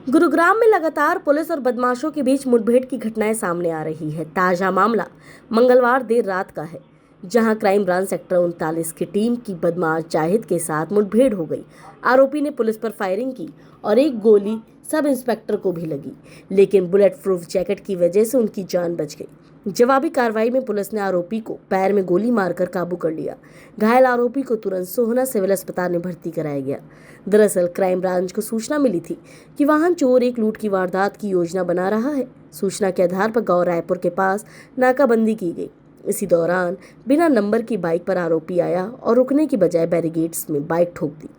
गुरुग्राम में लगातार पुलिस और बदमाशों के बीच मुठभेड़ की घटनाएं सामने आ रही है। ताजा मामला मंगलवार देर रात का है, जहां क्राइम ब्रांच सेक्टर 39 की टीम की बदमाश जाहिद के साथ मुठभेड़ हो गई। आरोपी ने पुलिस पर फायरिंग की और एक गोली सब इंस्पेक्टर को भी लगी, लेकिन बुलेट प्रूफ जैकेट की वजह से उनकी जान बच गई। जवाबी कार्रवाई में पुलिस ने आरोपी को पैर में गोली मारकर काबू कर लिया। घायल आरोपी को तुरंत सोहना सिविल अस्पताल में भर्ती कराया गया। दरअसल क्राइम ब्रांच को सूचना मिली थी कि वाहन चोर एक लूट की वारदात की योजना बना रहा है। सूचना के आधार पर गांव रायपुर के पास नाकाबंदी की गई। इसी दौरान बिना नंबर की बाइक पर आरोपी आया और रुकने की बजाय बैरिकेड्स में बाइक ठोक दी।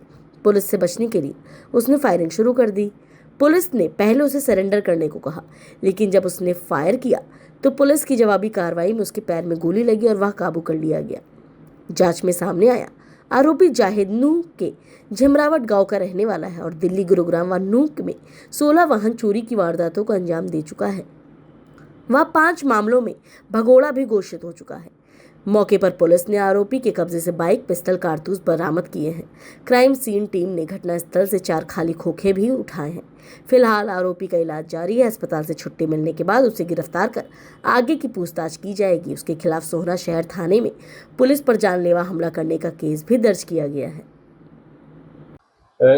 पुलिस से बचने के लिए उसने फायरिंग शुरू कर दी। पुलिस ने पहले उसे सरेंडर करने को कहा, लेकिन जब उसने फायर किया तो पुलिस की जवाबी कार्रवाई में उसके पैर में गोली लगी और वह काबू कर लिया गया। जांच में सामने आया आरोपी जाहिद नूह के झमरावट गांव का रहने वाला है और दिल्ली, गुरुग्राम व नूह में 16 वाहन चोरी की वारदातों को अंजाम दे चुका है। वह 5 मामलों में भगोड़ा भी घोषित हो चुका है। मौके पर पुलिस ने आरोपी के कब्जे से बाइक, पिस्टल, कारतूस बरामद किए हैं। क्राइम सीन टीम ने घटनास्थल से 4 खाली खोखे भी उठाए हैं। फिलहाल आरोपी का इलाज जारी है। अस्पताल से छुट्टी मिलने के बाद उसे गिरफ्तार कर आगे की पूछताछ की जाएगी। उसके खिलाफ सोहना शहर थाने में पुलिस पर जानलेवा हमला करने का केस भी दर्ज किया गया है।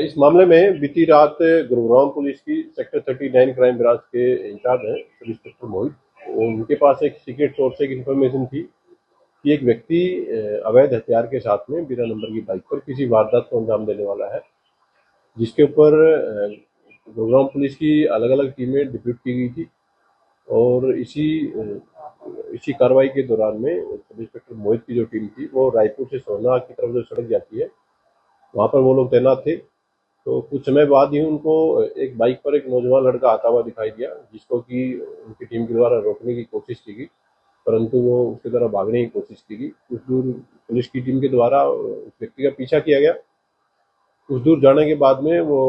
इस मामले में बीती रात गुरुग्राम पुलिस की सेक्टर 39 क्राइम ब्रांच के इंचार्ज हैं सब इंस्पेक्टर मोहित। उनके पास एक सीक्रेट सोर्स से एक इन्फॉर्मेशन थी कि एक व्यक्ति अवैध हथियार के साथ में बिना नंबर की बाइक पर किसी वारदात को अंजाम देने वाला है, जिसके ऊपर गुरुग्राम पुलिस की अलग अलग टीमें डिप्यूट की गई थी। और इसी कार्रवाई के दौरान में सब इंस्पेक्टर मोहित की जो टीम थी वो रायपुर से सोहना की तरफ जो सड़क जाती है वहाँ पर वो लोग तैनात थे। तो कुछ समय बाद ही उनको एक बाइक पर एक नौजवान लड़का आता हुआ दिखाई दिया, जिसको कि उनकी टीम के द्वारा रोकने की कोशिश की गई, परंतु वो उसके द्वारा भागने की कोशिश की गई। कुछ दूर पुलिस की टीम के द्वारा उस व्यक्ति का पीछा किया गया। कुछ दूर जाने के बाद में वो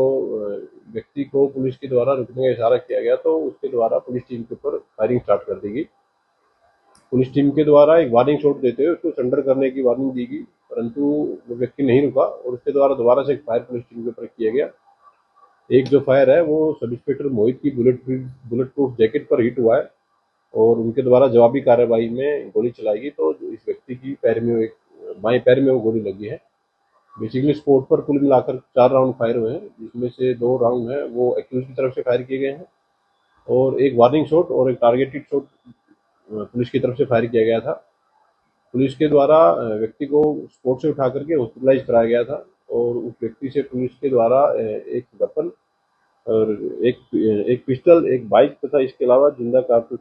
व्यक्ति को पुलिस के द्वारा रुकने का इशारा किया गया, तो उसके द्वारा पुलिस टीम के ऊपर फायरिंग स्टार्ट कर दी गई। पुलिस टीम के द्वारा एक वार्निंग शॉट देते हुए उसको सरेंडर करने की वार्निंग दी गई, परंतु वो व्यक्ति नहीं रुका और उसके द्वारा दोबारा से एक फायर पुलिस टीम के ऊपर किया गया। एक जो फायर है वो सब इंस्पेक्टर मोहित की बुलेट प्रूफ जैकेट पर हिट हुआ है और उनके द्वारा जवाबी कार्रवाई में गोली चलाई गई, तो इस व्यक्ति की बाएं पैर में वो गोली लगी है। बेसिकली स्पोर्ट पर कुल मिलाकर 4 राउंड फायर हुए हैं, जिसमें से 2 राउंड है वो एक्यूज की तरफ से फायर किए गए हैं और एक वार्निंग शॉट और एक टारगेटेड शॉट पुलिस की तरफ से फायर किया गया था। पुलिस के द्वारा व्यक्ति को स्पोर्ट से उठा करके हॉस्पिटलाइज कराया गया था और उस व्यक्ति से पुलिस के द्वारा एक वेपन और एक पिस्टल, एक बाइक तथा इसके अलावा जिंदा कारतूस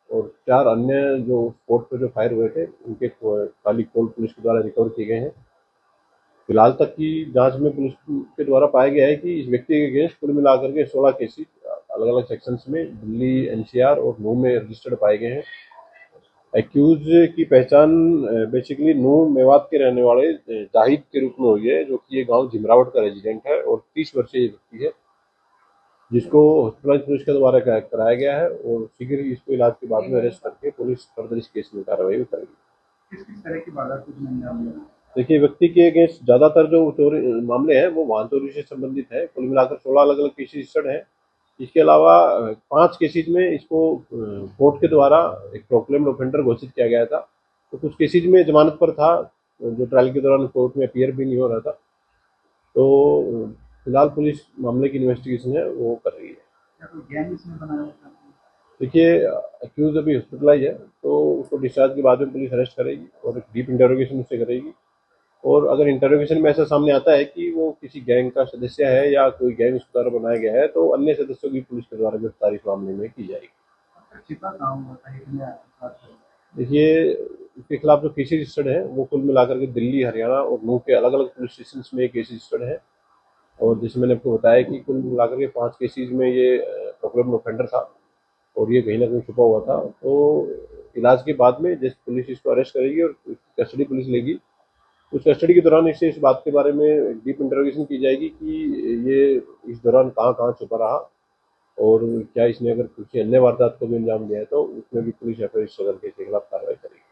और 4 अन्य जो स्पोर्ट पर जो फायर हुए थे उनके खाली खोल पुलिस के द्वारा रिकवर किए गए हैं। फिलहाल तक की जांच में पुलिस के द्वारा पाया गया है कि इस व्यक्ति के अगेंस्ट कुल मिलाकर के 16 केसेस अलग अलग सेक्शंस में दिल्ली, एनसीआर और नूह में रजिस्टर्ड पाए गए हैं। एक्यूज की पहचान बेसिकली नूह मेवात के रहने वाले जाहिद के रूप में हुई है, जो कि ये गांव झिमरावट का रेजिडेंट है और 30 वर्षीय व्यक्ति है, जिसको हॉस्पिटलाइज पुलिस के द्वारा कराया गया है और शीघ्र ही इसको इलाज के बाद में अरेस्ट करके पुलिस फर्दर इस केस में कार्रवाई करेगी। किस तरह की वारदात को अंजाम दिया? देखिए, व्यक्ति के अगेंस्ट ज्यादातर जो चोरी मामले हैं वो वाहन चोरी से संबंधित है। कुल मिलाकर 16 अलग अलग केसेस रजिस्टर्ड है। इसके अलावा 5 केसेज में इसको कोर्ट के द्वारा एक प्रोक्लेम्ड ऑफेंडर घोषित किया गया था, तो कुछ केसेज में जमानत पर था, जो ट्रायल के दौरान कोर्ट में अपीयर भी नहीं हो रहा था। तो फिलहाल पुलिस मामले की इन्वेस्टिगेशन है वो कर रही है। देखिए, अक्यूज अभी हॉस्पिटलाइज है, तो उसको डिस्चार्ज के बाद में पुलिस अरेस्ट करेगी और एक डीप इंटरोगेशन उससे करेगी और अगर इंटरोगेशन में ऐसा सामने आता है कि वो किसी गैंग का सदस्य है या कोई गैंग उसके द्वारा बनाया गया है, तो अन्य सदस्यों की पुलिस के द्वारा गिरफ्तारी इस मामले में की जाएगी। देखिए, इसके खिलाफ जो केसेज रजिस्टर्ड है वो कुल मिलाकर के दिल्ली, हरियाणा और नूह के अलग अलग पुलिस स्टेशन में केसेज रजिस्टर्ड है और जैसे मैंने आपको बताया कि कुल मिलाकर के 5 केसेज में ये प्रोक्लेम्ड ऑफेंडर था और ये कहीं ना कहीं छुपा हुआ था। तो इलाज के बाद में जैसे पुलिस इसको अरेस्ट करेगी और कस्टडी पुलिस लेगी, उस कस्टडी के दौरान इससे इस बात के बारे में डीप इंटरोगेशन की जाएगी कि ये इस दौरान कहाँ कहाँ छुपा रहा और क्या इसने अगर किसी अन्य वारदात को भी अंजाम दिया है, तो उसमें भी पुलिस एफआईआर रजिस्टर करके इसके खिलाफ कार्रवाई करेगी।